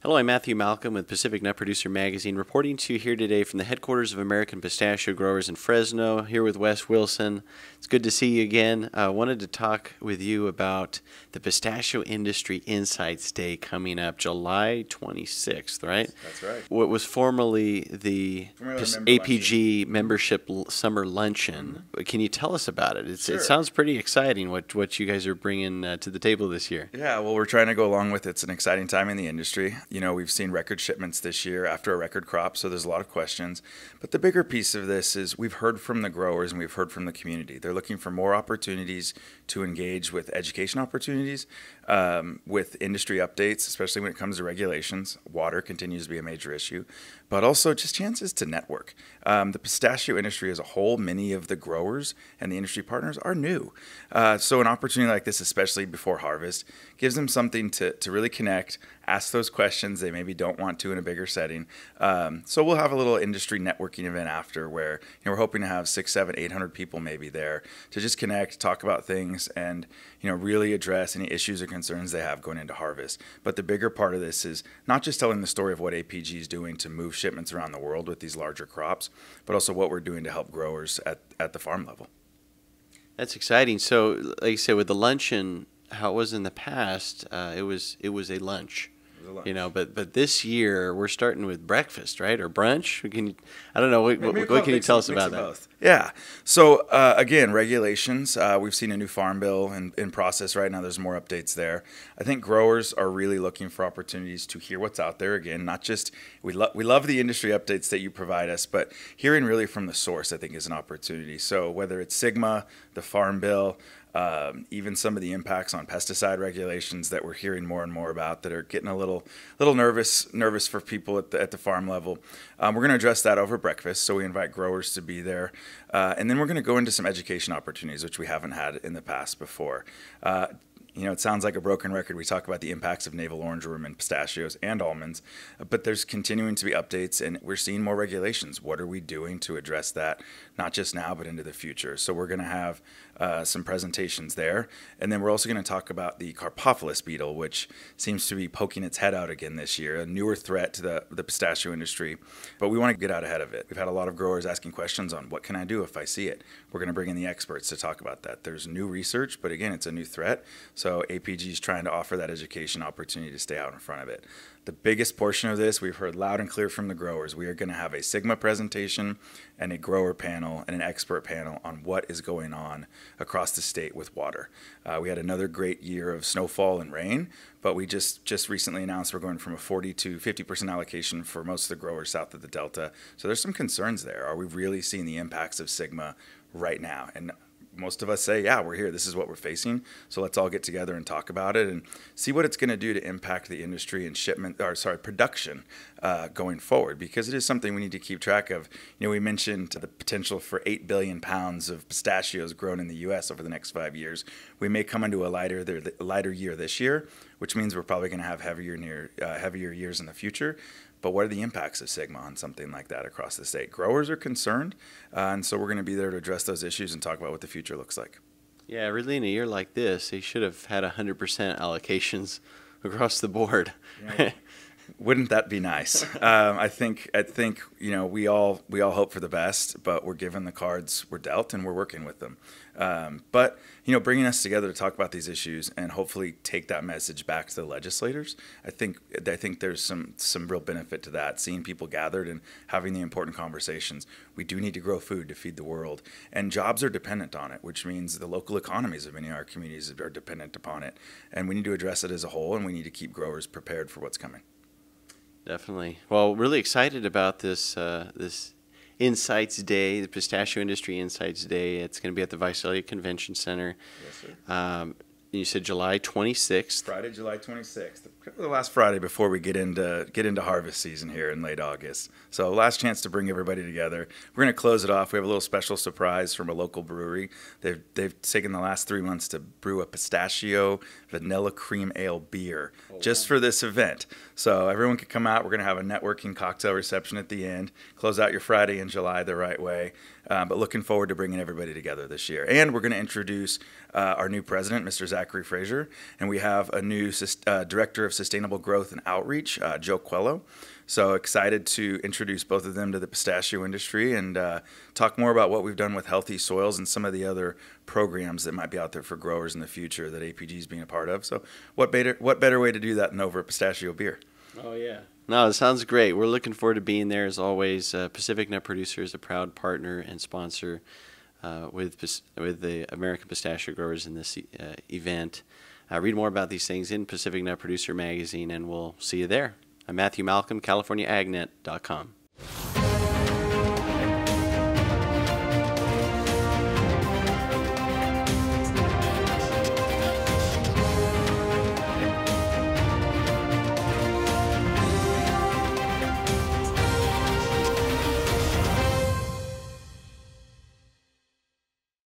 Hello, I'm Matthew Malcolm with Pacific Nut Producer Magazine, reporting to you here today from the headquarters of American Pistachio Growers in Fresno, here with Wes Wilson. It's good to see you again. I wanted to talk with you about the Pistachio Industry Insights Day coming up July 26th, right? That's right. What was formerly the APG Membership Summer Luncheon. Can you tell us about it? Sure. It sounds pretty exciting what you guys are bringing to the table this year. Yeah, well, we're trying to go along with it. It's an exciting time in the industry. You know, we've seen record shipments this year after a record crop, so there's a lot of questions. But the bigger piece of this is we've heard from the growers and we've heard from the community. They're looking for more opportunities to engage with education opportunities, with industry updates, especially when it comes to regulations. Water continues to be a major issue, but also just chances to network. The pistachio industry as a whole, many of the growers and the industry partners are new. So an opportunity like this, especially before harvest, gives them something to really connect, ask those questions they maybe don't want to in a bigger setting. So we'll have a little industry networking event after where we're hoping to have 600, 700, 800 people maybe there to just connect, talk about things, and really address any issues or concerns they have going into harvest. But the bigger part of this is not just telling the story of what APG is doing to move shipments around the world with these larger crops, but also what we're doing to help growers at the farm level. That's exciting. So, like you said, with the luncheon, how it was in the past, it was a lunch. But this year we're starting with breakfast, right, or brunch? I don't know. What can you tell us about that? Both. Yeah. So again, regulations. We've seen a new farm bill in process right now. There's more updates there. I think growers are really looking for opportunities to hear what's out there. Again, not just we love the industry updates that you provide us, but hearing really from the source, I think, is an opportunity. So whether it's SGMA, the farm bill, even some of the impacts on pesticide regulations that we're hearing more and more about that are getting a little nervous for people at the farm level. We're going to address that over breakfast, so we invite growers to be there. And then we're going to go into some education opportunities, which we haven't had in the past before. It sounds like a broken record. We talk about the impacts of navel orange worm in pistachios and almonds, but there's continuing to be updates, and we're seeing more regulations. What are we doing to address that, not just now, but into the future? So we're going to have some presentations there, and then we're also going to talk about the Carpophilus beetle, which seems to be poking its head out again this year, a newer threat to the pistachio industry, but we want to get out ahead of it. We've had a lot of growers asking questions on what can I do if I see it. We're going to bring in the experts to talk about that. There's new research, but again, it's a new threat. So APG is trying to offer that education opportunity to stay out in front of it. The biggest portion of this, we've heard loud and clear from the growers. We are going to have a SGMA presentation and a grower panel and an expert panel on what is going on across the state with water. We had another great year of snowfall and rain, but we just recently announced we're going from a 40 to 50% allocation for most of the growers south of the Delta. So there's some concerns there. Are we really seeing the impacts of SGMA right now? And most of us say, yeah, we're here. This is what we're facing. So let's all get together and talk about it and see what it's going to do to impact the industry and production going forward, because it is something we need to keep track of. We mentioned the potential for 8 billion pounds of pistachios grown in the U.S. over the next 5 years. We may come into a lighter year this year, which means we're probably going to have heavier years in the future. But what are the impacts of SGMA on something like that across the state? Growers are concerned, and so we're going to be there to address those issues and talk about what the future looks like. Yeah, really, in a year like this, they should have had 100% allocations across the board. Yeah. Wouldn't that be nice? I think we all hope for the best, but we're given the cards we're dealt, and we're working with them. But bringing us together to talk about these issues and hopefully take that message back to the legislators, I think there's some real benefit to that. Seeing people gathered and having the important conversations. We do need to grow food to feed the world, and jobs are dependent on it, which means the local economies of many of our communities are dependent upon it, and we need to address it as a whole, and we need to keep growers prepared for what's coming. Definitely. Well, really excited about this Insights Day, the Pistachio Industry Insights Day. It's going to be at the Visalia Convention Center. Yes, sir. You said July 26th. Friday, July 26th. The last Friday before we get into harvest season here in late August. So last chance to bring everybody together. We're going to close it off. We have a little special surprise from a local brewery. They've taken the last 3 months to brew a pistachio vanilla cream ale beer just for this event. So everyone can come out. We're going to have a networking cocktail reception at the end. Close out your Friday in July the right way. But looking forward to bringing everybody together this year. And we're going to introduce our new president, Mr. Zachary Frazier, and we have a new director of of Sustainable Growth and Outreach, Joe Quello. So excited to introduce both of them to the pistachio industry and talk more about what we've done with healthy soils and some of the other programs that might be out there for growers in the future that APG is being a part of. So what better way to do that than over a pistachio beer? Oh, yeah. No, it sounds great. We're looking forward to being there as always. Pacific Nut Producer is a proud partner and sponsor with the American Pistachio Growers in this event. Read more about these things in Pacific Nut Producer magazine, and we'll see you there. I'm Matthew Malcolm, CaliforniaAgNet.com.